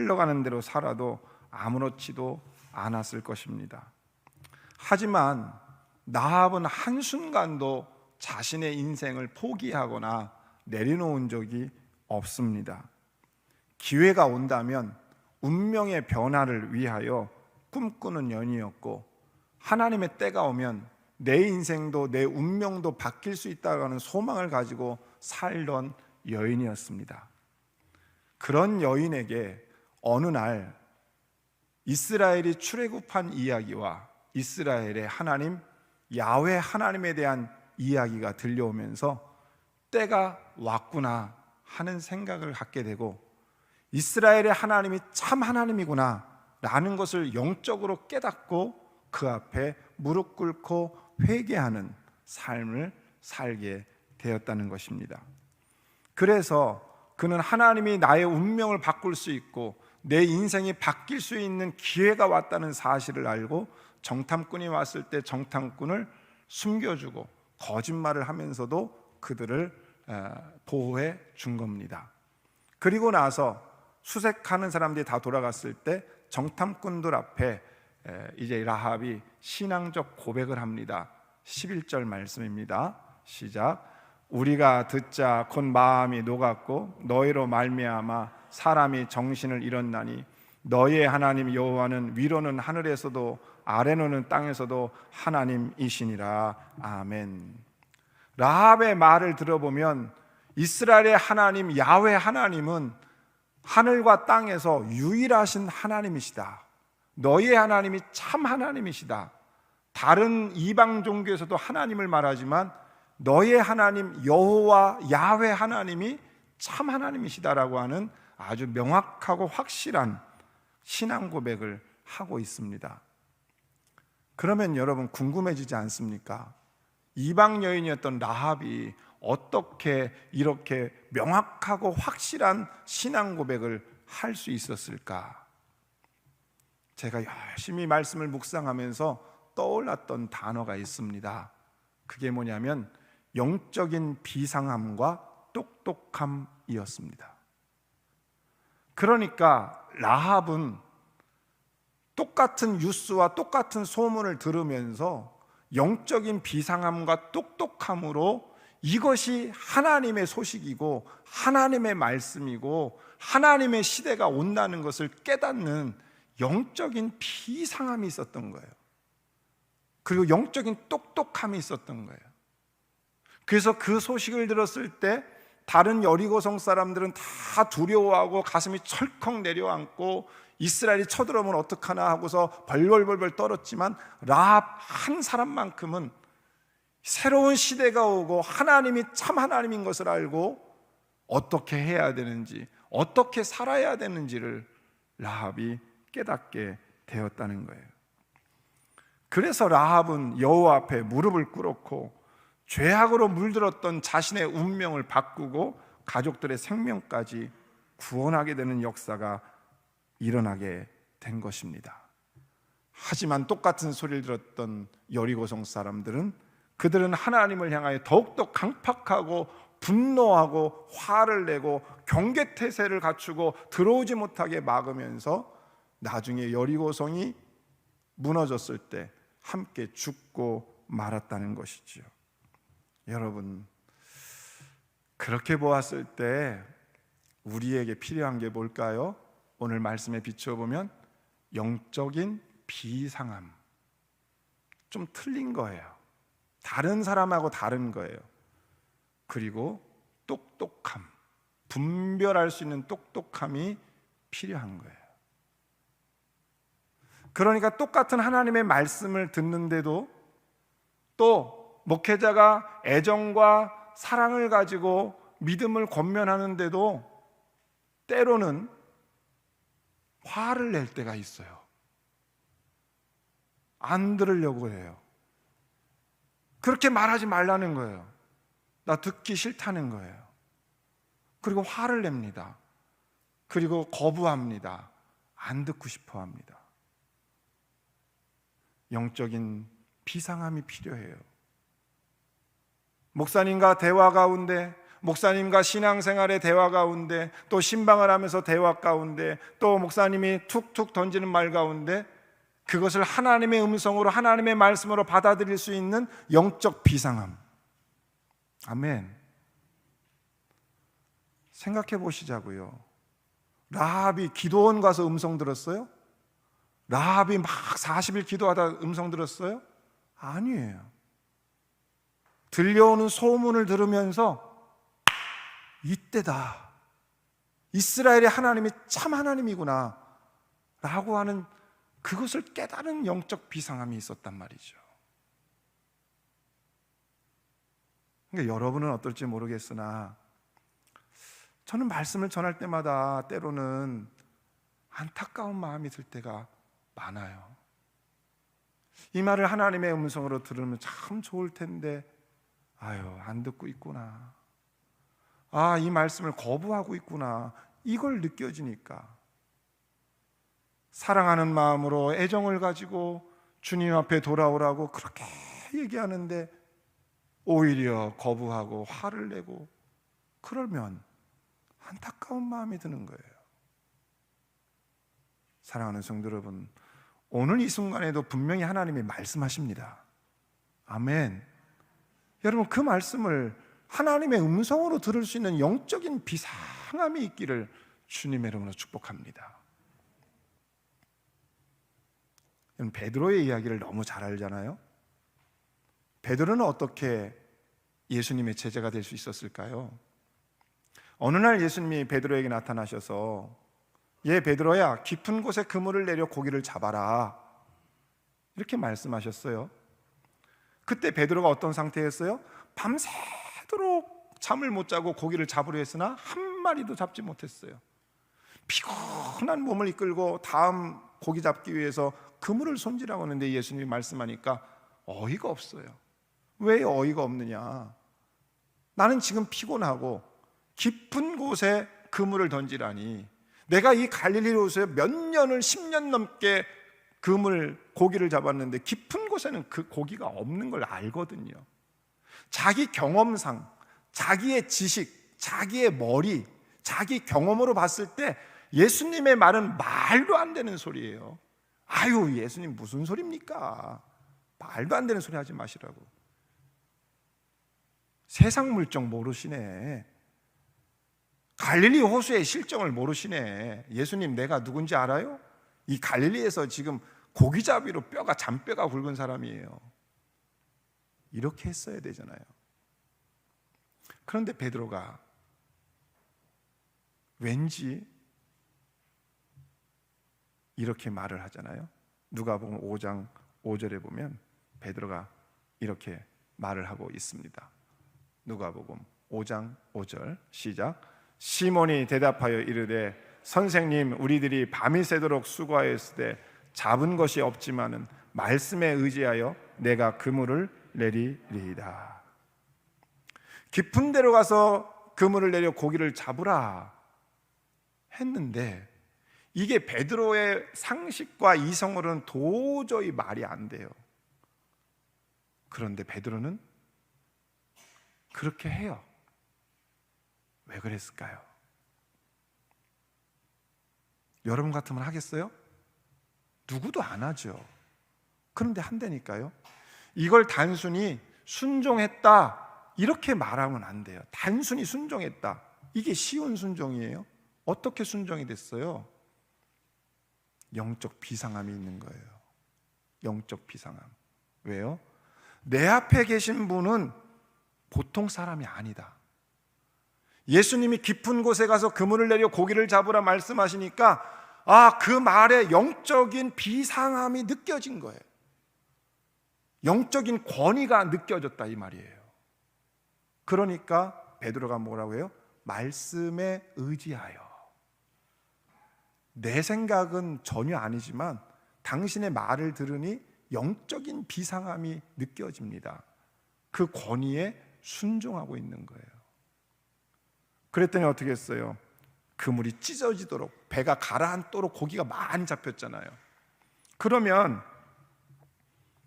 흘러가는 대로 살아도 아무렇지도 않았을 것입니다. 하지만 라합은 한순간도 자신의 인생을 포기하거나 내려놓은 적이 없습니다. 기회가 온다면 운명의 변화를 위하여 꿈꾸는 연이었고, 하나님의 때가 오면 내 인생도 내 운명도 바뀔 수 있다는 소망을 가지고 살던 여인이었습니다. 그런 여인에게 어느 날 이스라엘이 출애굽한 이야기와 이스라엘의 하나님 야훼 하나님에 대한 이야기가 들려오면서 때가 왔구나 하는 생각을 갖게 되고, 이스라엘의 하나님이 참 하나님이구나 라는 것을 영적으로 깨닫고 그 앞에 무릎 꿇고 회개하는 삶을 살게 되었다는 것입니다. 그래서 그는 하나님이 나의 운명을 바꿀 수 있고 내 인생이 바뀔 수 있는 기회가 왔다는 사실을 알고, 정탐꾼이 왔을 때 정탐꾼을 숨겨주고 거짓말을 하면서도 그들을 보호해 준 겁니다. 그리고 나서 수색하는 사람들이 다 돌아갔을 때 정탐꾼들 앞에 이제 라합이 신앙적 고백을 합니다. 11절 말씀입니다. 시작. 우리가 듣자 곧 마음이 녹았고 너희로 말미암아 사람이 정신을 잃었나니 너희의 하나님 여호와는 위로는 하늘에서도 아래로는 땅에서도 하나님이시니라. 아멘. 라합의 말을 들어보면 이스라엘의 하나님 야훼 하나님은 하늘과 땅에서 유일하신 하나님이시다. 너희의 하나님이 참 하나님이시다. 다른 이방 종교에서도 하나님을 말하지만 너희의 하나님 여호와 야훼 하나님이 참 하나님이시다라고 하는 아주 명확하고 확실한 신앙 고백을 하고 있습니다. 그러면 여러분 궁금해지지 않습니까? 이방 여인이었던 라합이 어떻게 이렇게 명확하고 확실한 신앙 고백을 할 수 있었을까? 제가 열심히 말씀을 묵상하면서 떠올랐던 단어가 있습니다. 그게 뭐냐면 영적인 비상함과 똑똑함이었습니다. 그러니까 라합은 똑같은 뉴스와 똑같은 소문을 들으면서 영적인 비상함과 똑똑함으로 이것이 하나님의 소식이고 하나님의 말씀이고 하나님의 시대가 온다는 것을 깨닫는 영적인 비상함이 있었던 거예요. 그리고 영적인 똑똑함이 있었던 거예요. 그래서 그 소식을 들었을 때 다른 여리고성 사람들은 다 두려워하고 가슴이 철컥 내려앉고 이스라엘이 쳐들어오면 어떡하나 하고서 벌벌벌 떨었지만 라합 한 사람만큼은 새로운 시대가 오고 하나님이 참 하나님인 것을 알고 어떻게 해야 되는지, 어떻게 살아야 되는지를 라합이 깨닫게 되었다는 거예요. 그래서 라합은 여호와 앞에 무릎을 꿇었고 죄악으로 물들었던 자신의 운명을 바꾸고 가족들의 생명까지 구원하게 되는 역사가 일어나게 된 것입니다. 하지만 똑같은 소리를 들었던 여리고성 사람들은 그들은 하나님을 향하여 더욱더 강팍하고 분노하고 화를 내고 경계태세를 갖추고 들어오지 못하게 막으면서 나중에 여리고성이 무너졌을 때 함께 죽고 말았다는 것이지요. 여러분, 그렇게 보았을 때 우리에게 필요한 게 뭘까요? 오늘 말씀에 비춰보면 영적인 비상함, 좀 틀린 거예요. 다른 사람하고 다른 거예요. 그리고 똑똑함, 분별할 수 있는 똑똑함이 필요한 거예요. 그러니까 똑같은 하나님의 말씀을 듣는데도 또 목회자가 애정과 사랑을 가지고 믿음을 권면하는데도 때로는 화를 낼 때가 있어요. 안 들으려고 해요. 그렇게 말하지 말라는 거예요. 나 듣기 싫다는 거예요. 그리고 화를 냅니다. 그리고 거부합니다. 안 듣고 싶어 합니다. 영적인 비상함이 필요해요. 목사님과 대화 가운데 목사님과 신앙생활의 대화 가운데, 또 신방을 하면서 대화 가운데, 또 목사님이 툭툭 던지는 말 가운데 그것을 하나님의 음성으로, 하나님의 말씀으로 받아들일 수 있는 영적 비상함. 아멘. 생각해 보시자고요. 라합이 기도원 가서 음성 들었어요? 라합이 막 40일 기도하다 음성 들었어요? 아니에요. 들려오는 소문을 들으면서 이때다, 이스라엘의 하나님이 참 하나님이구나 라고 하는 그것을 깨달은 영적 비상함이 있었단 말이죠. 그러니까 여러분은 어떨지 모르겠으나 저는 말씀을 전할 때마다 때로는 안타까운 마음이 들 때가 많아요. 이 말을 하나님의 음성으로 들으면 참 좋을 텐데 안 듣고 있구나, 이 말씀을 거부하고 있구나, 이걸 느껴지니까 사랑하는 마음으로 애정을 가지고 주님 앞에 돌아오라고 그렇게 얘기하는데 오히려 거부하고 화를 내고 그러면 안타까운 마음이 드는 거예요. 사랑하는 성도 여러분, 오늘 이 순간에도 분명히 하나님이 말씀하십니다. 아멘. 여러분, 그 말씀을 하나님의 음성으로 들을 수 있는 영적인 비상함이 있기를 주님의 이름으로 축복합니다. 베드로의 이야기를 너무 잘 알잖아요. 베드로는 어떻게 예수님의 제자가 될 수 있었을까요? 어느 날 예수님이 베드로에게 나타나셔서 베드로야, 깊은 곳에 그물을 내려 고기를 잡아라, 이렇게 말씀하셨어요. 그때 베드로가 어떤 상태였어요? 밤새도록 잠을 못 자고 고기를 잡으려 했으나 한 마리도 잡지 못했어요. 피곤한 몸을 이끌고 다음 고기 잡기 위해서 그물을 손질하고 있는데 예수님이 말씀하니까 어이가 없어요. 왜 어이가 없느냐? 나는 지금 피곤하고 깊은 곳에 그물을 던지라니, 내가 이 갈릴리로서 몇 년을 10년 넘게 고기를 잡았는데 깊은 곳에는 그 고기가 없는 걸 알거든요. 자기 경험상, 자기의 지식, 자기의 머리, 자기 경험으로 봤을 때 예수님의 말은 말도 안 되는 소리예요. 예수님 무슨 소리입니까? 말도 안 되는 소리 하지 마시라고. 세상 물정 모르시네. 갈릴리 호수의 실정을 모르시네. 예수님, 내가 누군지 알아요? 이 갈릴리에서 지금 고기잡이로 잔뼈가 굵은 사람이에요. 이렇게 했어야 되잖아요. 그런데 베드로가 왠지 이렇게 말을 하잖아요. 누가복음 5장 5절에 보면 베드로가 이렇게 말을 하고 있습니다. 누가복음 5장 5절 시작. 시몬이 대답하여 이르되 선생님, 우리들이 밤이 새도록 수고하였을 때 잡은 것이 없지만은 말씀에 의지하여 내가 그물을 내리리이다. 깊은 데로 가서 그물을 내려 고기를 잡으라 했는데 이게 베드로의 상식과 이성으로는 도저히 말이 안 돼요. 그런데 베드로는 그렇게 해요. 왜 그랬을까요? 여러분 같으면 하겠어요? 누구도 안 하죠. 그런데 한다니까요. 이걸 단순히 순종했다 이렇게 말하면 안 돼요. 단순히 순종했다, 이게 쉬운 순종이에요? 어떻게 순종이 됐어요? 영적 비상함이 있는 거예요. 영적 비상함. 왜요? 내 앞에 계신 분은 보통 사람이 아니다. 예수님이 깊은 곳에 가서 그물을 내려 고기를 잡으라 말씀하시니까 그 말에 영적인 비상함이 느껴진 거예요. 영적인 권위가 느껴졌다 이 말이에요. 그러니까 베드로가 뭐라고 해요? 말씀에 의지하여. 내 생각은 전혀 아니지만 당신의 말을 들으니 영적인 비상함이 느껴집니다. 그 권위에 순종하고 있는 거예요. 그랬더니 어떻게 했어요? 그물이 찢어지도록, 배가 가라앉도록 고기가 많이 잡혔잖아요. 그러면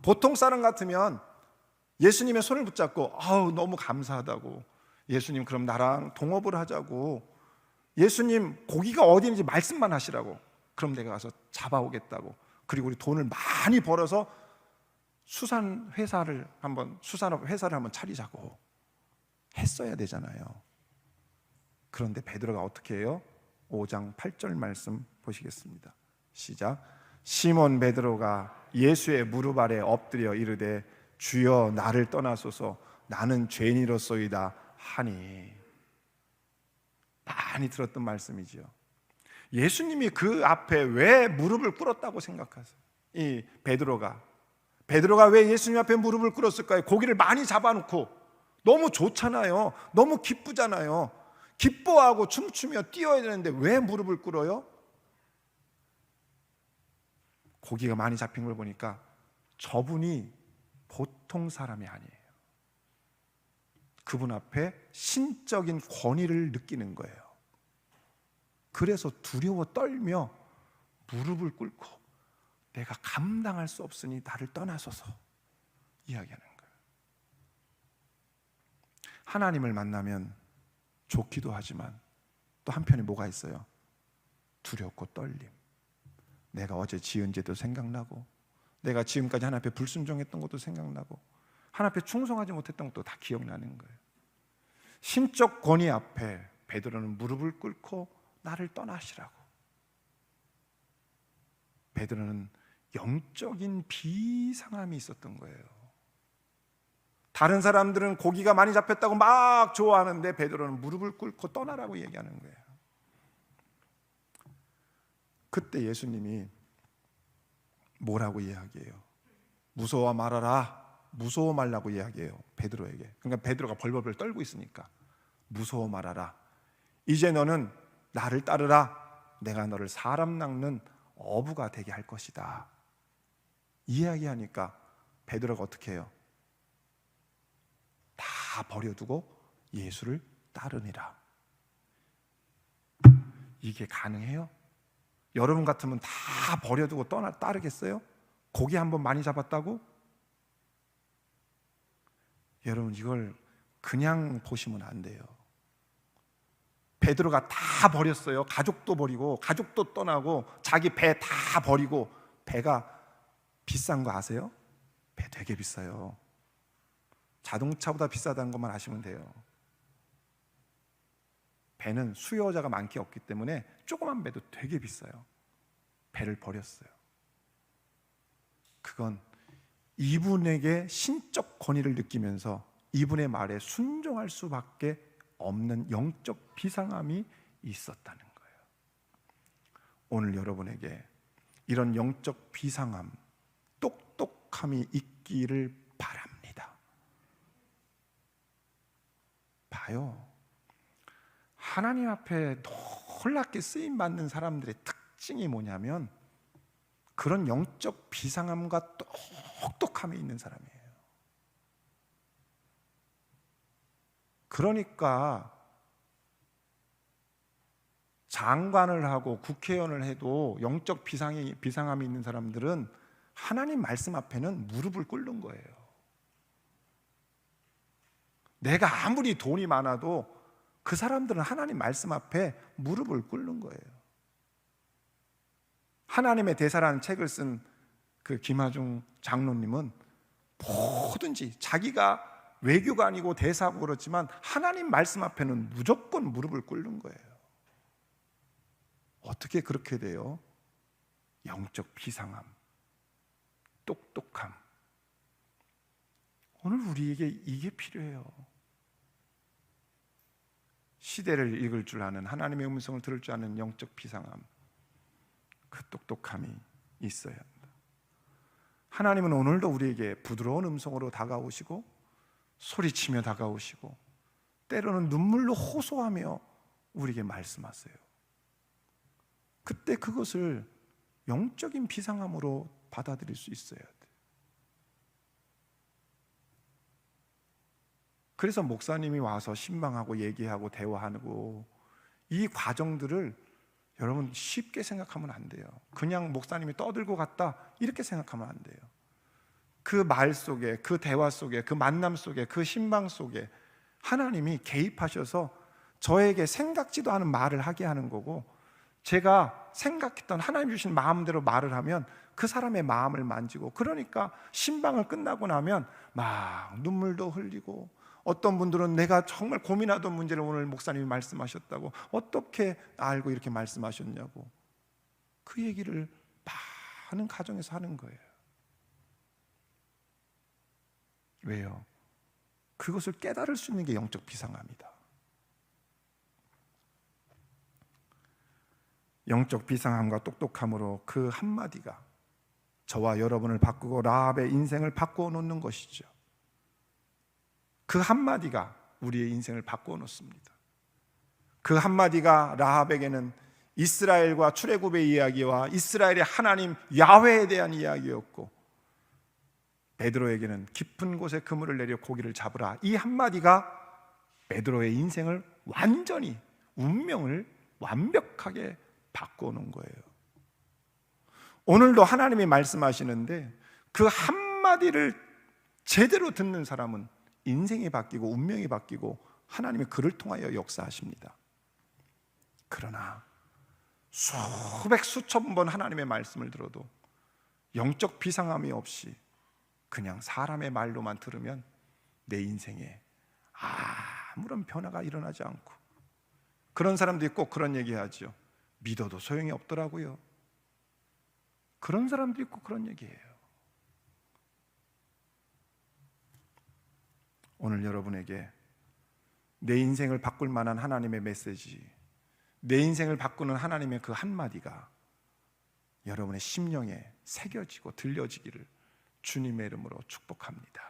보통 사람 같으면 예수님의 손을 붙잡고 너무 감사하다고, 예수님 그럼 나랑 동업을 하자고. 예수님 고기가 어디 있는지 말씀만 하시라고. 그럼 내가 가서 잡아오겠다고. 그리고 우리 돈을 많이 벌어서 수산업 회사를 한번 차리자고 했어야 되잖아요. 그런데 베드로가 어떻게 해요? 5장 8절 말씀 보시겠습니다. 시작. 시몬 베드로가 예수의 무릎 아래 엎드려 이르되 주여 나를 떠나소서 나는 죄인이로소이다 하니. 많이 들었던 말씀이지요. 예수님이 그 앞에 왜 무릎을 꿇었다고 생각하세요? 이 베드로가 왜 예수님 앞에 무릎을 꿇었을까요? 고기를 많이 잡아놓고 너무 좋잖아요. 너무 기쁘잖아요. 기뻐하고 춤추며 뛰어야 되는데 왜 무릎을 꿇어요? 고기가 많이 잡힌 걸 보니까 저분이 보통 사람이 아니에요. 그분 앞에 신적인 권위를 느끼는 거예요. 그래서 두려워 떨며 무릎을 꿇고 내가 감당할 수 없으니 나를 떠나소서 이야기하는 거예요. 하나님을 만나면 좋기도 하지만 또 한편에 뭐가 있어요? 두렵고 떨림. 내가 어제 지은 죄도 생각나고, 내가 지금까지 하나님 앞에 불순종했던 것도 생각나고, 하나님 앞에 충성하지 못했던 것도 다 기억나는 거예요. 신적 권위 앞에 베드로는 무릎을 꿇고 나를 떠나시라고. 베드로는 영적인 비상함이 있었던 거예요. 다른 사람들은 고기가 많이 잡혔다고 막 좋아하는데 베드로는 무릎을 꿇고 떠나라고 얘기하는 거예요. 그때 예수님이 뭐라고 이야기해요? 무서워 말아라. 무서워 말라고 이야기해요. 베드로에게. 그러니까 베드로가 벌벌 떨고 있으니까 무서워 말아라. 이제 너는 나를 따르라. 내가 너를 사람 낚는 어부가 되게 할 것이다. 이야기하니까 베드로가 어떻게 해요? 다 버려두고 예수를 따르니라. 이게 가능해요? 여러분 같으면 다 버려두고 따르겠어요? 고기 한번 많이 잡았다고? 여러분 이걸 그냥 보시면 안 돼요. 베드로가 다 버렸어요. 가족도 버리고 가족도 떠나고 자기 배 다 버리고. 배가 비싼 거 아세요? 배 되게 비싸요. 자동차보다 비싸다는 것만 아시면 돼요. 배는 수요자가 많기 없기 때문에 조그만 배도 되게 비싸요. 배를 버렸어요. 그건 이분에게 신적 권위를 느끼면서 이분의 말에 순종할 수밖에 없는 영적 비상함이 있었다는 거예요. 오늘 여러분에게 이런 영적 비상함, 똑똑함이 있기를 바랍니다. 봐요. 하나님 앞에 놀랍게 쓰임 받는 사람들의 특징이 뭐냐면 그런 영적 비상함과 똑똑함이 있는 사람이에요. 그러니까 장관을 하고 국회의원을 해도 영적 비상함이 있는 사람들은 하나님 말씀 앞에는 무릎을 꿇는 거예요. 내가 아무리 돈이 많아도 그 사람들은 하나님 말씀 앞에 무릎을 꿇는 거예요. 하나님의 대사라는 책을 쓴 그 김하중 장로님은 뭐든지 자기가 외교가 아니고 대사하고 그렇지만 하나님 말씀 앞에는 무조건 무릎을 꿇는 거예요. 어떻게 그렇게 돼요? 영적 비상함, 똑똑함. 오늘 우리에게 이게 필요해요. 시대를 읽을 줄 아는, 하나님의 음성을 들을 줄 아는 영적 비상함, 그 똑똑함이 있어야 합니다. 하나님은 오늘도 우리에게 부드러운 음성으로 다가오시고 소리치며 다가오시고 때로는 눈물로 호소하며 우리에게 말씀하세요. 그때 그것을 영적인 비상함으로 받아들일 수 있어야 돼요. 그래서 목사님이 와서 신방하고 얘기하고 대화하고 이 과정들을 여러분 쉽게 생각하면 안 돼요. 그냥 목사님이 떠들고 갔다 이렇게 생각하면 안 돼요. 그 말 속에, 그 대화 속에, 그 만남 속에, 그 신방 속에 하나님이 개입하셔서 저에게 생각지도 않은 말을 하게 하는 거고, 제가 생각했던 하나님 주신 마음대로 말을 하면 그 사람의 마음을 만지고, 그러니까 신방을 끝나고 나면 막 눈물도 흘리고, 어떤 분들은 내가 정말 고민하던 문제를 오늘 목사님이 말씀하셨다고, 어떻게 알고 이렇게 말씀하셨냐고, 그 얘기를 많은 가정에서 하는 거예요. 왜요? 그것을 깨달을 수 있는 게 영적 비상함이다. 영적 비상함과 똑똑함으로 그 한마디가 저와 여러분을 바꾸고 라합의 인생을 바꾸어 놓는 것이죠. 그 한마디가 우리의 인생을 바꾸어 놓습니다. 그 한마디가 라합에게는 이스라엘과 출애굽의 이야기와 이스라엘의 하나님 야훼에 대한 이야기였고, 베드로에게는 깊은 곳에 그물을 내려 고기를 잡으라, 이 한마디가 베드로의 인생을 완전히, 운명을 완벽하게 바꾸어 놓은 거예요. 오늘도 하나님이 말씀하시는데 그 한마디를 제대로 듣는 사람은 인생이 바뀌고 운명이 바뀌고 하나님이 그를 통하여 역사하십니다. 그러나 수백 수천 번 하나님의 말씀을 들어도 영적 비상함이 없이 그냥 사람의 말로만 들으면 내 인생에 아무런 변화가 일어나지 않고, 그런 사람들이 꼭 그런 얘기하죠. 믿어도 소용이 없더라고요. 그런 사람들이 꼭 그런 얘기해요. 오늘 여러분에게 내 인생을 바꿀 만한 하나님의 메시지, 내 인생을 바꾸는 하나님의 그 한마디가 여러분의 심령에 새겨지고 들려지기를 주님의 이름으로 축복합니다.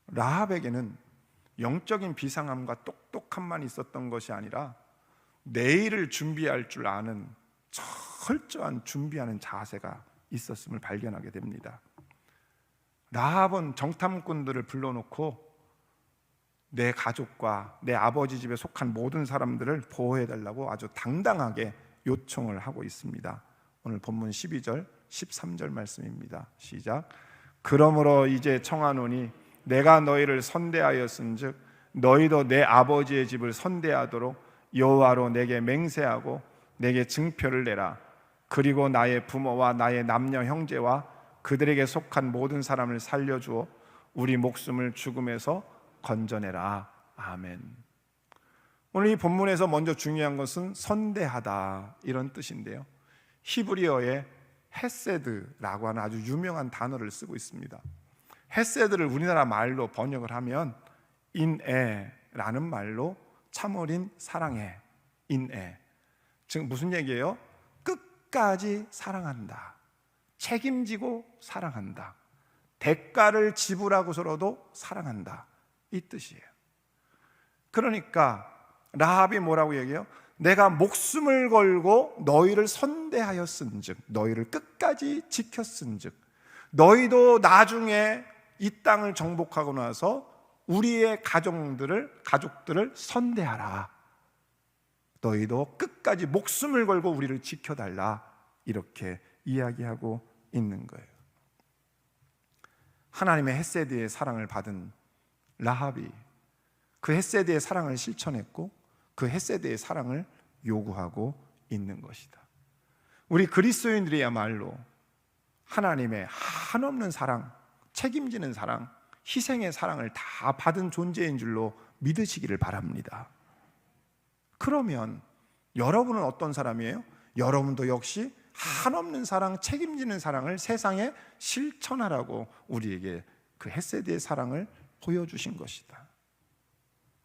라합에게는 영적인 비상함과 똑똑함만 있었던 것이 아니라 내일을 준비할 줄 아는 철저한 준비하는 자세가 있었음을 발견하게 됩니다. 라합은 정탐꾼들을 불러놓고 내 가족과 내 아버지 집에 속한 모든 사람들을 보호해달라고 아주 당당하게 요청을 하고 있습니다. 오늘 본문 12절 13절 말씀입니다. 시작. 그러므로 이제 청하노니 내가 너희를 선대하였은즉 너희도 내 아버지의 집을 선대하도록 여호와로 내게 맹세하고 내게 증표를 내라. 그리고 나의 부모와 나의 남녀 형제와 그들에게 속한 모든 사람을 살려주어 우리 목숨을 죽음에서 건져내라. 아멘. 오늘 이 본문에서 먼저 중요한 것은 선대하다, 이런 뜻인데요, 히브리어에 헤세드라고 하는 아주 유명한 단어를 쓰고 있습니다. 헤세드를 우리나라 말로 번역을 하면 인애라는 말로 참어린 사랑해, 인애. 즉 무슨 얘기예요? 끝까지 사랑한다, 책임지고 사랑한다, 대가를 지불하고서라도 사랑한다, 이 뜻이에요. 그러니까 라합이 뭐라고 얘기해요? 내가 목숨을 걸고 너희를 선대하였은즉, 너희를 끝까지 지켰은즉, 너희도 나중에 이 땅을 정복하고 나서 우리의 가족들을 선대하라. 너희도 끝까지 목숨을 걸고 우리를 지켜달라. 이렇게 이야기하고 있는 거예요. 하나님의 헤세드의 사랑을 받은 라합이 그 헤세드의 사랑을 실천했고 그 헤세드의 사랑을 요구하고 있는 것이다. 우리 그리스도인들이야말로 하나님의 한없는 사랑, 책임지는 사랑, 희생의 사랑을 다 받은 존재인 줄로 믿으시기를 바랍니다. 그러면 여러분은 어떤 사람이에요? 여러분도 역시 한없는 사랑, 책임지는 사랑을 세상에 실천하라고 우리에게 그 헤세드의 사랑을 보여주신 것이다.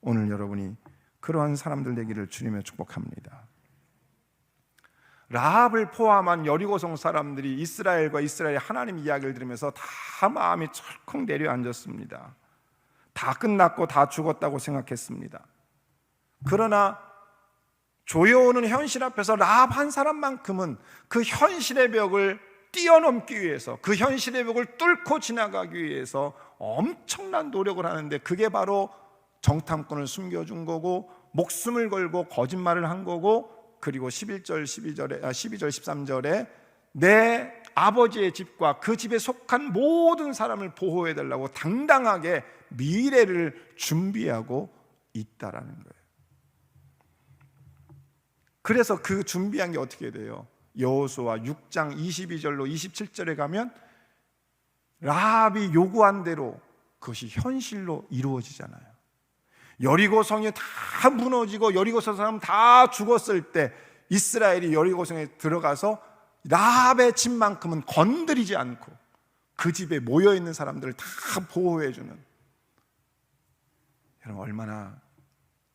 오늘 여러분이 그러한 사람들 되기를 주님의 축복합니다. 라합을 포함한 여리고성 사람들이 이스라엘과 이스라엘의 하나님 이야기를 들으면서 다 마음이 철컥 내려앉았습니다. 다 끝났고 다 죽었다고 생각했습니다. 그러나 조여오는 현실 앞에서 라합 한 사람만큼은 그 현실의 벽을 뛰어넘기 위해서, 그 현실의 벽을 뚫고 지나가기 위해서 엄청난 노력을 하는데, 그게 바로 정탐꾼을 숨겨준 거고 목숨을 걸고 거짓말을 한 거고, 그리고 11절 13절에 내 아버지의 집과 그 집에 속한 모든 사람을 보호해달라고 당당하게 미래를 준비하고 있다라는 거예요. 그래서 그 준비한 게 어떻게 돼요? 여호수아 6장 22절로 27절에 가면 라합이 요구한 대로 그것이 현실로 이루어지잖아요. 여리고성이 다 무너지고 여리고성 사람 다 죽었을 때 이스라엘이 여리고성에 들어가서 라합의 집만큼은 건드리지 않고 그 집에 모여있는 사람들을 다 보호해주는, 여러분 얼마나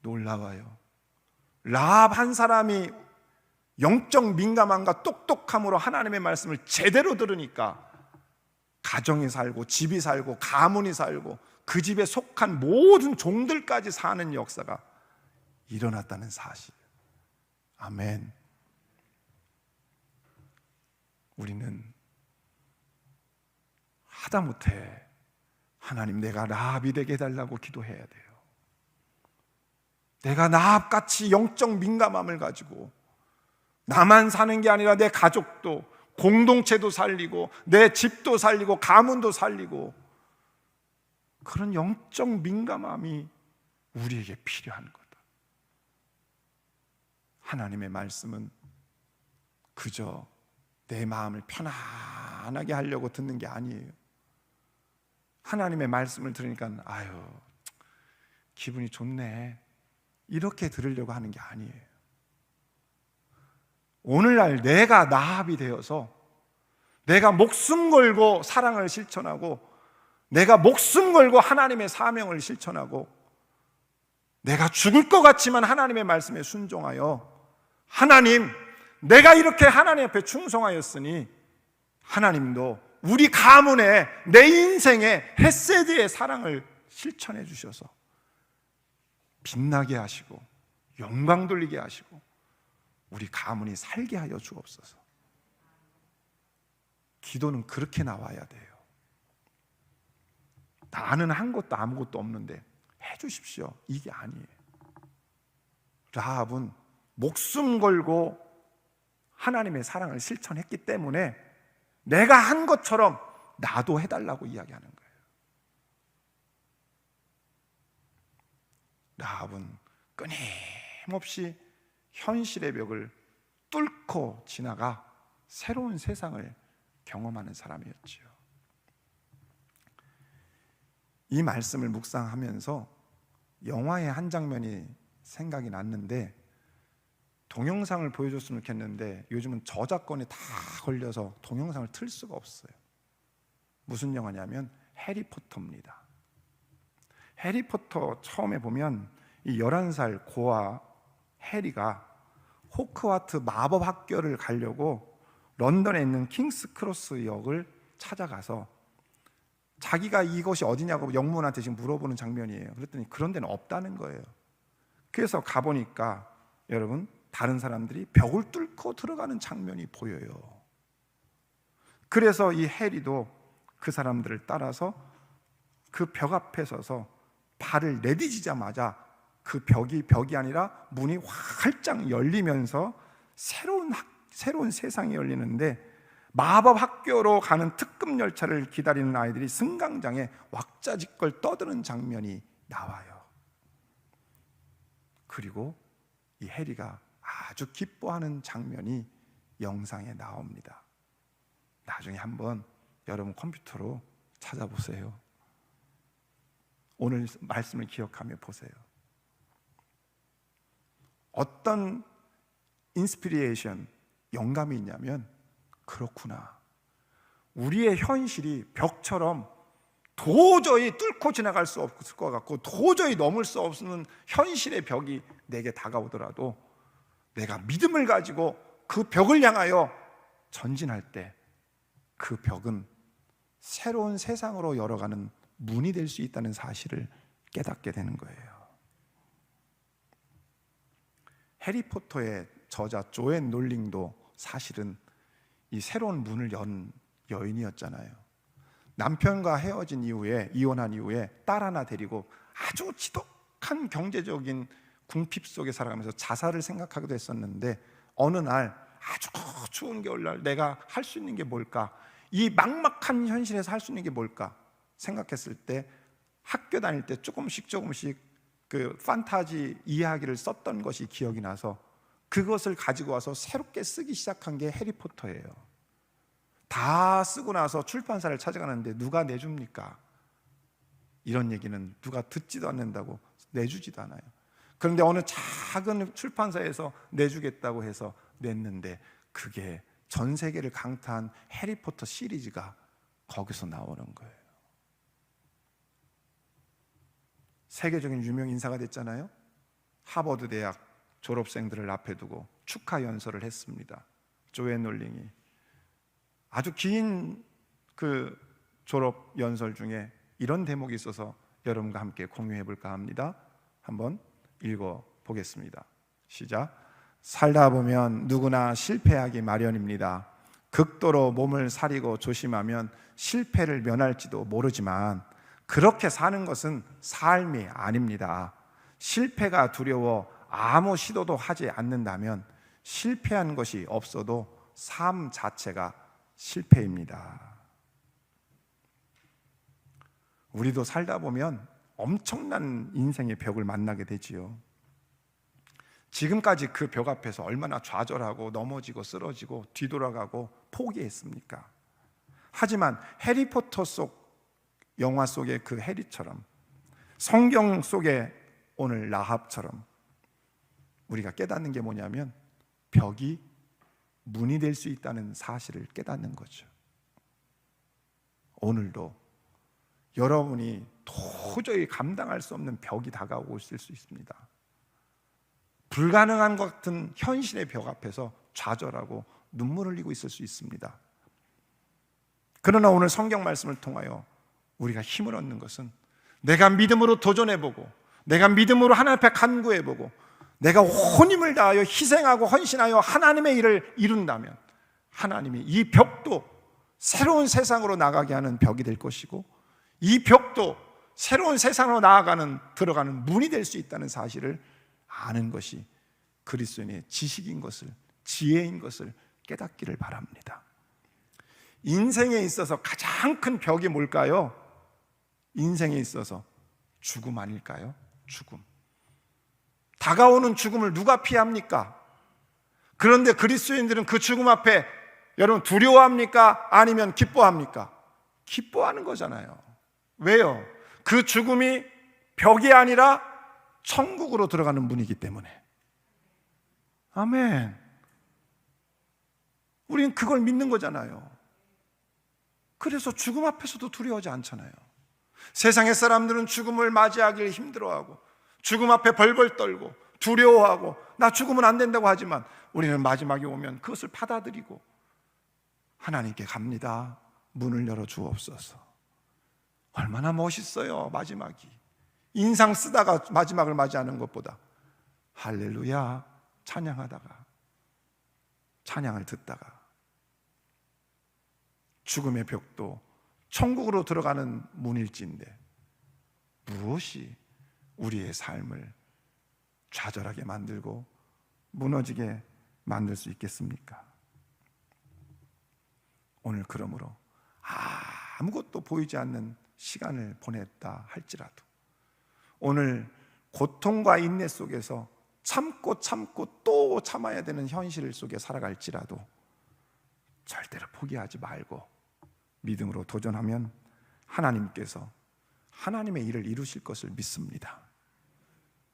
놀라워요. 라합 한 사람이 영적 민감함과 똑똑함으로 하나님의 말씀을 제대로 들으니까 가정이 살고 집이 살고 가문이 살고 그 집에 속한 모든 종들까지 사는 역사가 일어났다는 사실. 아멘. 우리는 하다못해 하나님, 내가 라합이 되게 해달라고 기도해야 돼요. 내가 라합같이 영적 민감함을 가지고 나만 사는 게 아니라 내 가족도, 공동체도 살리고 내 집도 살리고 가문도 살리고, 그런 영적 민감함이 우리에게 필요한 거다. 하나님의 말씀은 그저 내 마음을 편안하게 하려고 듣는 게 아니에요. 하나님의 말씀을 들으니까 아유 기분이 좋네, 이렇게 들으려고 하는 게 아니에요. 오늘날 내가 라합이 되어서 내가 목숨 걸고 사랑을 실천하고 내가 목숨 걸고 하나님의 사명을 실천하고 내가 죽을 것 같지만 하나님의 말씀에 순종하여, 하나님, 내가 이렇게 하나님 앞에 충성하였으니 하나님도 우리 가문에, 내 인생에 헤세드의 사랑을 실천해 주셔서 빛나게 하시고 영광 돌리게 하시고 우리 가문이 살게 하여 주옵소서. 기도는 그렇게 나와야 돼요. 나는 한 것도 아무것도 없는데 해주십시오, 이게 아니에요. 라합은 목숨 걸고 하나님의 사랑을 실천했기 때문에 내가 한 것처럼 나도 해달라고 이야기하는 거예요. 라합은 끊임없이 현실의 벽을 뚫고 지나가 새로운 세상을 경험하는 사람이었지요. 이 말씀을 묵상하면서 영화의 한 장면이 생각이 났는데, 동영상을 보여줬으면 좋겠는데 요즘은 저작권에 다 걸려서 동영상을 틀 수가 없어요. 무슨 영화냐면 해리포터입니다. 해리포터 처음에 보면 이 11살 고아 해리가 호크와트 마법학교를 가려고 런던에 있는 킹스 크로스 역을 찾아가서 자기가 이곳이 어디냐고 영문한테 지금 물어보는 장면이에요. 그랬더니 그런 데는 없다는 거예요. 그래서 가보니까 여러분, 다른 사람들이 벽을 뚫고 들어가는 장면이 보여요. 그래서 이 해리도 그 사람들을 따라서 그 벽 앞에 서서 발을 내디지자마자 그 벽이 아니라 문이 활짝 열리면서 새로운 세상이 열리는데, 마법 학교로 가는 특급 열차를 기다리는 아이들이 승강장에 왁자지껄 떠드는 장면이 나와요. 그리고 이 해리가 아주 기뻐하는 장면이 영상에 나옵니다. 나중에 한번 여러분 컴퓨터로 찾아보세요. 오늘 말씀을 기억하며 보세요. 어떤 인스피레이션, 영감이 있냐면, 그렇구나, 우리의 현실이 벽처럼 도저히 뚫고 지나갈 수 없을 것 같고 도저히 넘을 수 없는 현실의 벽이 내게 다가오더라도 내가 믿음을 가지고 그 벽을 향하여 전진할 때 그 벽은 새로운 세상으로 열어가는 문이 될 수 있다는 사실을 깨닫게 되는 거예요. 해리포터의 저자 조앤 롤링도 사실은 이 새로운 문을 연 여인이었잖아요. 남편과 헤어진 이후에, 이혼한 이후에 딸 하나 데리고 아주 지독한 경제적인 궁핍 속에 살아가면서 자살을 생각하기도 했었는데, 어느 날 아주 추운 겨울날 내가 할 수 있는 게 뭘까? 이 막막한 현실에서 할 수 있는 게 뭘까? 생각했을 때 학교 다닐 때 조금씩 그 판타지 이야기를 썼던 것이 기억이 나서 그것을 가지고 와서 새롭게 쓰기 시작한 게 해리포터예요. 다 쓰고 나서 출판사를 찾아가는데 누가 내줍니까? 이런 얘기는 누가 듣지도 않는다고 내주지도 않아요. 그런데 어느 작은 출판사에서 내주겠다고 해서 냈는데 그게 전 세계를 강타한 해리포터 시리즈가 거기서 나오는 거예요. 세계적인 유명 인사가 됐잖아요. 하버드 대학 졸업생들을 앞에 두고 축하 연설을 했습니다. 조앤 롤링이 아주 긴 그 졸업 연설 중에 이런 대목이 있어서 여러분과 함께 공유해 볼까 합니다. 한번 읽어 보겠습니다. 시작. 살다 보면 누구나 실패하기 마련입니다. 극도로 몸을 사리고 조심하면 실패를 면할지도 모르지만 그렇게 사는 것은 삶이 아닙니다. 실패가 두려워 아무 시도도 하지 않는다면 실패한 것이 없어도 삶 자체가 실패입니다. 우리도 살다 보면 엄청난 인생의 벽을 만나게 되지요. 지금까지 그 벽 앞에서 얼마나 좌절하고 넘어지고 쓰러지고 뒤돌아가고 포기했습니까? 하지만 해리포터 속 영화 속의 그 해리처럼, 성경 속의 오늘 라합처럼 우리가 깨닫는 게 뭐냐면 벽이 문이 될 수 있다는 사실을 깨닫는 거죠. 오늘도 여러분이 도저히 감당할 수 없는 벽이 다가오고 있을 수 있습니다. 불가능한 것 같은 현실의 벽 앞에서 좌절하고 눈물을 흘리고 있을 수 있습니다. 그러나 오늘 성경 말씀을 통하여 우리가 힘을 얻는 것은 내가 믿음으로 도전해보고 내가 믿음으로 하나님 앞에 간구해보고 내가 온 힘을 다하여 희생하고 헌신하여 하나님의 일을 이룬다면 하나님이 이 벽도 새로운 세상으로 나가게 하는 벽이 될 것이고 이 벽도 새로운 세상으로 들어가는 문이 될 수 있다는 사실을 아는 것이 그리스도인의 지식인 것을, 지혜인 것을 깨닫기를 바랍니다. 인생에 있어서 가장 큰 벽이 뭘까요? 인생에 있어서 죽음 아닐까요? 죽음. 다가오는 죽음을 누가 피합니까? 그런데 그리스도인들은 그 죽음 앞에 여러분 두려워합니까? 아니면 기뻐합니까? 기뻐하는 거잖아요. 왜요? 그 죽음이 벽이 아니라 천국으로 들어가는 문이기 때문에. 아멘. 우리는 그걸 믿는 거잖아요. 그래서 죽음 앞에서도 두려워하지 않잖아요. 세상의 사람들은 죽음을 맞이하기를 힘들어하고 죽음 앞에 벌벌 떨고 두려워하고 나 죽으면 안 된다고 하지만 우리는 마지막에 오면 그것을 받아들이고 하나님께 갑니다. 문을 열어 주옵소서. 얼마나 멋있어요. 마지막이 인상 쓰다가 마지막을 맞이하는 것보다 할렐루야 찬양하다가 찬양을 듣다가 죽음의 벽도 천국으로 들어가는 문일지인데 무엇이 우리의 삶을 좌절하게 만들고 무너지게 만들 수 있겠습니까? 오늘 그러므로 아무것도 보이지 않는 시간을 보냈다 할지라도 오늘 고통과 인내 속에서 참고 또 참아야 되는 현실 속에 살아갈지라도 절대로 포기하지 말고 믿음으로 도전하면 하나님께서 하나님의 일을 이루실 것을 믿습니다.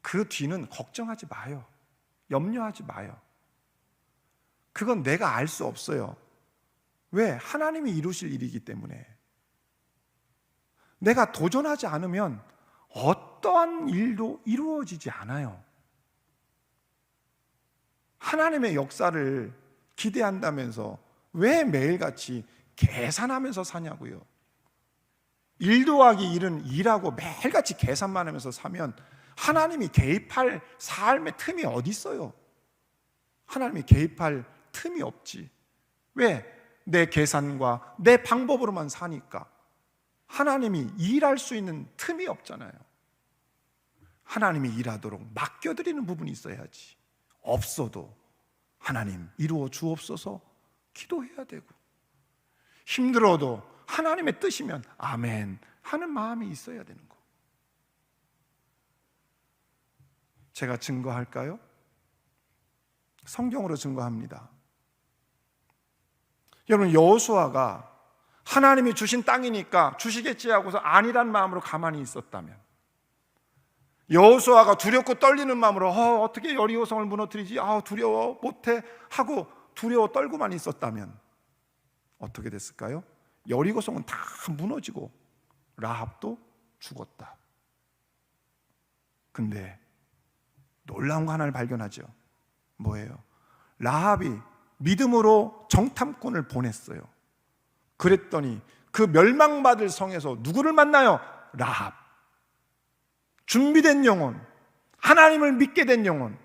그 뒤는 걱정하지 마요. 염려하지 마요. 그건 내가 알 수 없어요. 왜? 하나님이 이루실 일이기 때문에. 내가 도전하지 않으면 어떠한 일도 이루어지지 않아요. 하나님의 역사를 기대한다면서 왜 매일같이 계산하면서 사냐고요. 1 더하기 1은 2라고 매일같이 계산만 하면서 사면 하나님이 개입할 삶의 틈이 어디 있어요? 하나님이 개입할 틈이 없지. 왜? 내 계산과 내 방법으로만 사니까 하나님이 일할 수 있는 틈이 없잖아요. 하나님이 일하도록 맡겨드리는 부분이 있어야지. 없어도 하나님 이루어 주옵소서 기도해야 되고, 힘들어도 하나님의 뜻이면 아멘 하는 마음이 있어야 되는 거. 제가 증거할까요? 성경으로 증거합니다. 여러분, 여호수아가 하나님이 주신 땅이니까 주시겠지 하고서 아니란 마음으로 가만히 있었다면, 여호수아가 두렵고 떨리는 마음으로 어떻게 여리고성을 무너뜨리지? 두려워, 못해 하고 두려워 떨고만 있었다면 어떻게 됐을까요? 여리고성은 다 무너지고 라합도 죽었다. 근데 놀라운 거 하나를 발견하죠. 뭐예요? 라합이 믿음으로 정탐꾼을 보냈어요. 그랬더니 그 멸망받을 성에서 누구를 만나요? 라합. 준비된 영혼, 하나님을 믿게 된 영혼,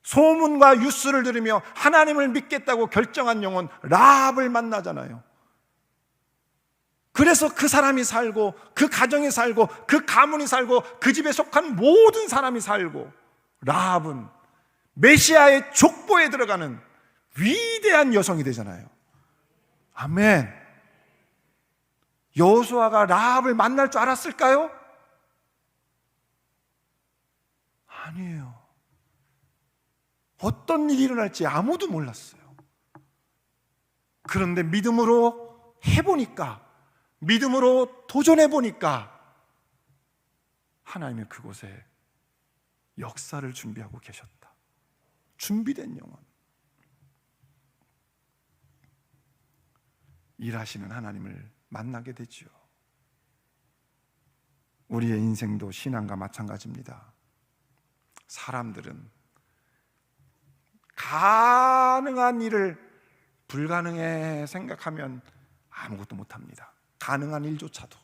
소문과 뉴스를 들으며 하나님을 믿겠다고 결정한 영혼 라합을 만나잖아요. 그래서 그 사람이 살고, 그 가정이 살고, 그 가문이 살고, 그 집에 속한 모든 사람이 살고, 라합은 메시아의 족보에 들어가는 위대한 여성이 되잖아요. 아멘. 여호수아가 라합을 만날 줄 알았을까요? 아니에요. 어떤 일이 일어날지 아무도 몰랐어요. 그런데 믿음으로 해보니까, 믿음으로 도전해보니까 하나님이 그곳에 역사를 준비하고 계셨다. 준비된 영혼, 일하시는 하나님을 만나게 되지요. 우리의 인생도 신앙과 마찬가지입니다. 사람들은 가능한 일을 불가능해 생각하면 아무것도 못합니다. 가능한 일조차도.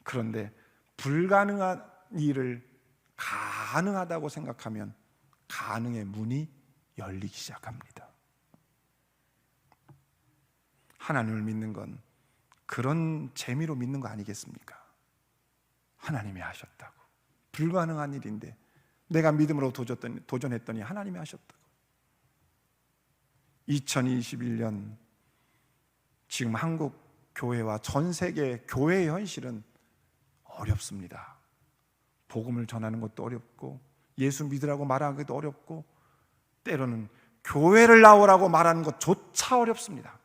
그런데 불가능한 일을 가능하다고 생각하면 가능의 문이 열리기 시작합니다. 하나님을 믿는 건 그런 재미로 믿는 거 아니겠습니까? 하나님이 하셨다고. 불가능한 일인데 내가 믿음으로 도전했더니 하나님이 하셨다고. 2021년 지금 한국 교회와 전 세계 교회의 현실은 어렵습니다. 복음을 전하는 것도 어렵고, 예수 믿으라고 말하기도 어렵고, 때로는 교회를 나오라고 말하는 것조차 어렵습니다.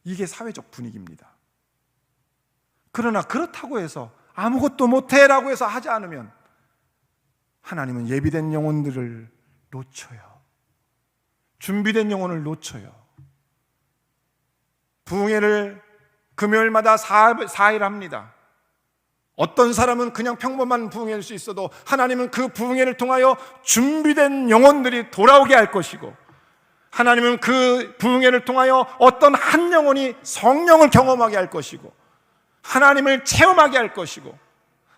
이게 사회적 분위기입니다. 그러나 그렇다고 해서 아무것도 못해라고 해서 하지 않으면 하나님은 예비된 영혼들을 놓쳐요. 준비된 영혼을 놓쳐요. 부흥회를 금요일마다 4일 합니다. 어떤 사람은 그냥 평범한 부흥회일 수 있어도 하나님은 그 부흥회를 통하여 준비된 영혼들이 돌아오게 할 것이고, 하나님은 그 부흥회를 통하여 어떤 한 영혼이 성령을 경험하게 할 것이고, 하나님을 체험하게 할 것이고,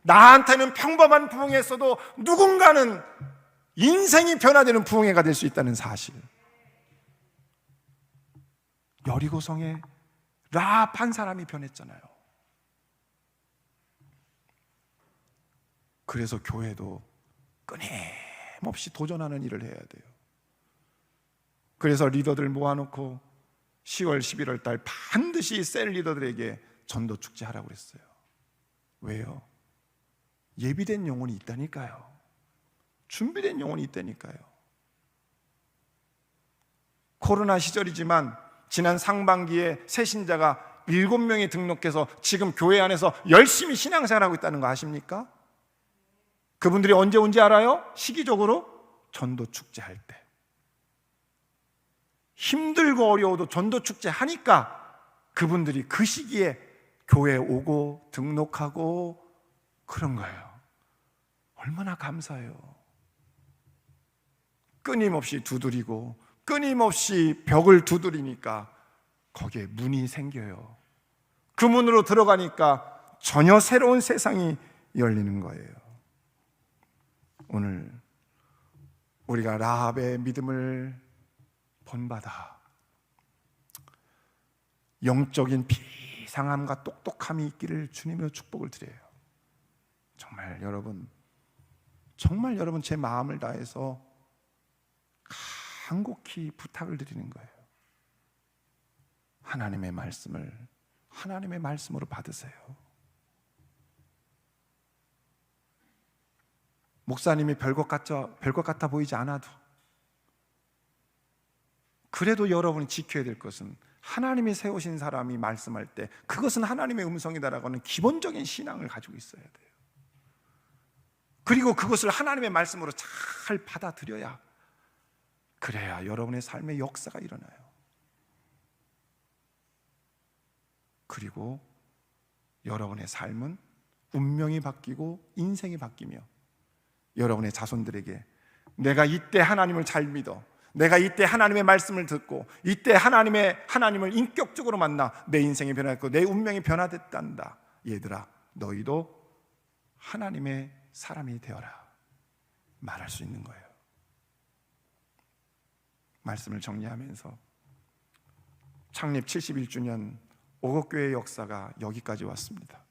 나한테는 평범한 부흥회였어도 누군가는 인생이 변화되는 부흥회가 될 수 있다는 사실. 여리고성에 라합 한 사람이 변했잖아요. 그래서 교회도 끊임없이 도전하는 일을 해야 돼요. 그래서 리더들 모아놓고 10월, 11월 달 반드시 셀 리더들에게 전도 축제 하라고 그랬어요. 왜요? 예비된 영혼이 있다니까요. 준비된 영혼이 있다니까요. 코로나 시절이지만 지난 상반기에 새 신자가 7명이 등록해서 지금 교회 안에서 열심히 신앙생활하고 있다는 거 아십니까? 그분들이 언제 온지 알아요? 시기적으로 전도 축제 할 때. 힘들고 어려워도 전도 축제 하니까 그분들이 그 시기에 교회에 오고 등록하고 그런 거예요. 얼마나 감사해요. 끊임없이 두드리고 끊임없이 벽을 두드리니까 거기에 문이 생겨요. 그 문으로 들어가니까 전혀 새로운 세상이 열리는 거예요. 오늘 우리가 라합의 믿음을 본받아 영적인 비상함과 똑똑함이 있기를 주님으로 축복을 드려요. 정말 여러분, 정말 여러분 제 마음을 다해서 간곡히 부탁을 드리는 거예요. 하나님의 말씀을 하나님의 말씀으로 받으세요. 목사님이 별것 같아 보이지 않아도, 그래도 여러분이 지켜야 될 것은 하나님이 세우신 사람이 말씀할 때 그것은 하나님의 음성이다라고 하는 기본적인 신앙을 가지고 있어야 돼요. 그리고 그것을 하나님의 말씀으로 잘 받아들여야, 그래야 여러분의 삶의 역사가 일어나요. 그리고 여러분의 삶은 운명이 바뀌고 인생이 바뀌며, 여러분의 자손들에게 내가 이때 하나님을 잘 믿어, 내가 이때 하나님의 말씀을 듣고 이때 하나님을 인격적으로 만나 내 인생이 변화했고 내 운명이 변화됐단다. 얘들아, 너희도 하나님의 사람이 되어라 말할 수 있는 거예요. 말씀을 정리하면서 창립 71주년 오곡교회의 역사가 여기까지 왔습니다.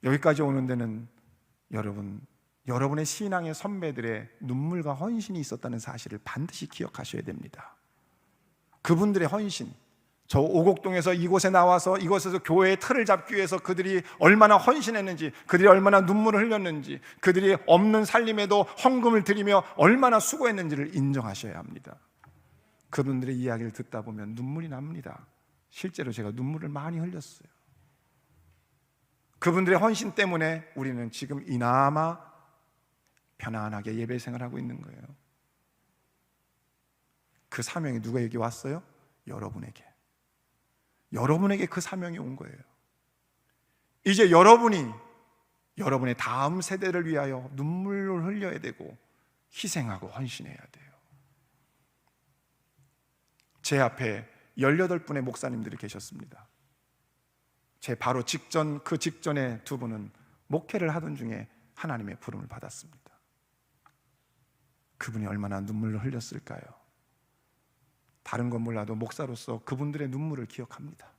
여기까지 오는 데는 여러분의 신앙의 선배들의 눈물과 헌신이 있었다는 사실을 반드시 기억하셔야 됩니다. 그분들의 헌신, 저 오곡동에서 이곳에 나와서 이곳에서 교회의 틀을 잡기 위해서 그들이 얼마나 헌신했는지, 그들이 얼마나 눈물을 흘렸는지, 그들이 없는 살림에도 헌금을 드리며 얼마나 수고했는지를 인정하셔야 합니다. 그분들의 이야기를 듣다 보면 눈물이 납니다. 실제로 제가 눈물을 많이 흘렸어요. 그분들의 헌신 때문에 우리는 지금 이나마 편안하게 예배 생활하고 있는 거예요. 그 사명이 누구에게 왔어요? 여러분에게 그 사명이 온 거예요. 이제 여러분의 다음 세대를 위하여 눈물을 흘려야 되고 희생하고 헌신해야 돼요. 제 앞에 18분의 목사님들이 계셨습니다. 제 바로 그 직전에 두 분은 목회를 하던 중에 하나님의 부름을 받았습니다. 그분이 얼마나 눈물을 흘렸을까요? 다른 건 몰라도 목사로서 그분들의 눈물을 기억합니다.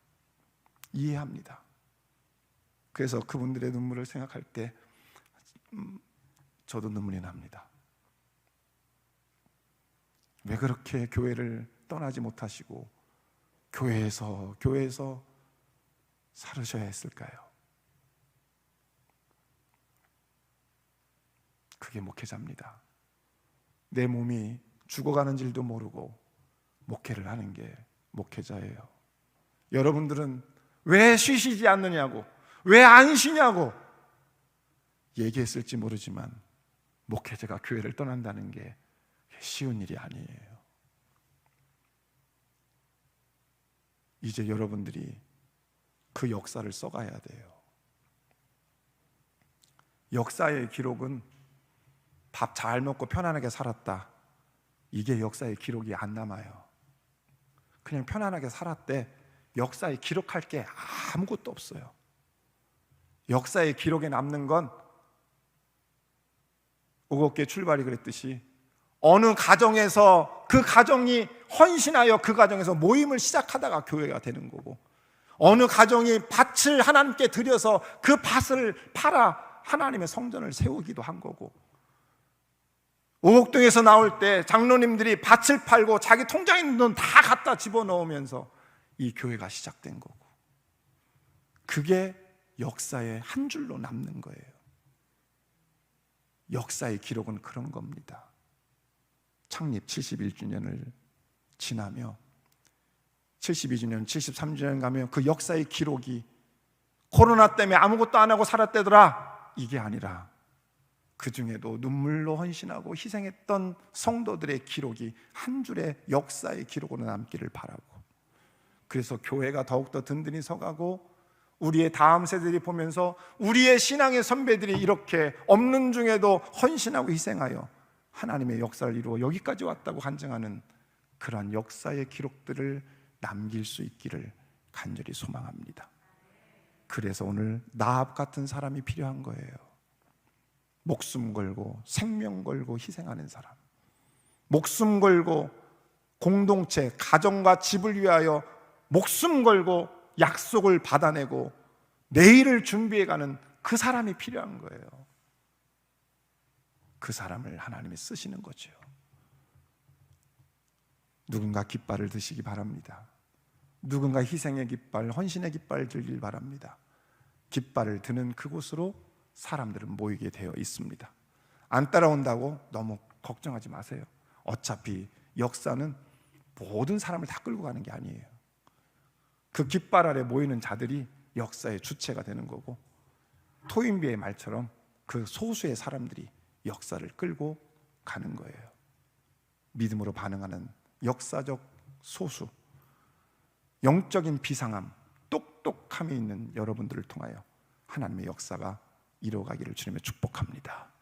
이해합니다. 그래서 그분들의 눈물을 생각할 때 저도 눈물이 납니다. 왜 그렇게 교회를 떠나지 못하시고 교회에서 살으셔야 했을까요? 그게 목회자입니다. 내 몸이 죽어가는 줄도 모르고 목회를 하는 게 목회자예요. 여러분들은 왜 쉬시지 않느냐고, 왜 안 쉬냐고 얘기했을지 모르지만 목회자가 교회를 떠난다는 게 쉬운 일이 아니에요. 이제 여러분들이 그 역사를 써가야 돼요. 역사의 기록은 밥 잘 먹고 편안하게 살았다, 이게 역사의 기록이 안 남아요. 그냥 편안하게 살았대, 역사에 기록할 게 아무것도 없어요. 역사의 기록에 남는 건 오곡교회 출발이 그랬듯이 어느 가정에서 그 가정이 헌신하여 그 가정에서 모임을 시작하다가 교회가 되는 거고, 어느 가정이 밭을 하나님께 드려서 그 밭을 팔아 하나님의 성전을 세우기도 한 거고, 오곡동에서 나올 때 장로님들이 밭을 팔고 자기 통장에 있는 돈 다 갖다 집어넣으면서 이 교회가 시작된 거고, 그게 역사의 한 줄로 남는 거예요. 역사의 기록은 그런 겁니다. 창립 71주년을 지나며 72주년, 73주년 가면 그 역사의 기록이 코로나 때문에 아무것도 안 하고 살았대더라, 이게 아니라 그 중에도 눈물로 헌신하고 희생했던 성도들의 기록이 한 줄의 역사의 기록으로 남기를 바라고, 그래서 교회가 더욱더 든든히 서가고 우리의 다음 세대들이 보면서 우리의 신앙의 선배들이 이렇게 없는 중에도 헌신하고 희생하여 하나님의 역사를 이루어 여기까지 왔다고 간증하는 그러한 역사의 기록들을 남길 수 있기를 간절히 소망합니다. 그래서 오늘 나압 같은 사람이 필요한 거예요. 목숨 걸고 생명 걸고 희생하는 사람, 목숨 걸고 공동체, 가정과 집을 위하여 목숨 걸고 약속을 받아내고 내일을 준비해가는 그 사람이 필요한 거예요. 그 사람을 하나님이 쓰시는 거죠. 누군가 깃발을 드시기 바랍니다. 누군가 희생의 깃발, 헌신의 깃발 들길 바랍니다. 깃발을 드는 그곳으로 사람들은 모이게 되어 있습니다. 안 따라온다고 너무 걱정하지 마세요. 어차피 역사는 모든 사람을 다 끌고 가는 게 아니에요. 그 깃발 아래 모이는 자들이 역사의 주체가 되는 거고, 토인비의 말처럼 그 소수의 사람들이 역사를 끌고 가는 거예요. 믿음으로 반응하는 역사적 소수, 영적인 비상함, 똑똑함이 있는 여러분들을 통하여 하나님의 역사가 이루어가기를 주님의 축복합니다.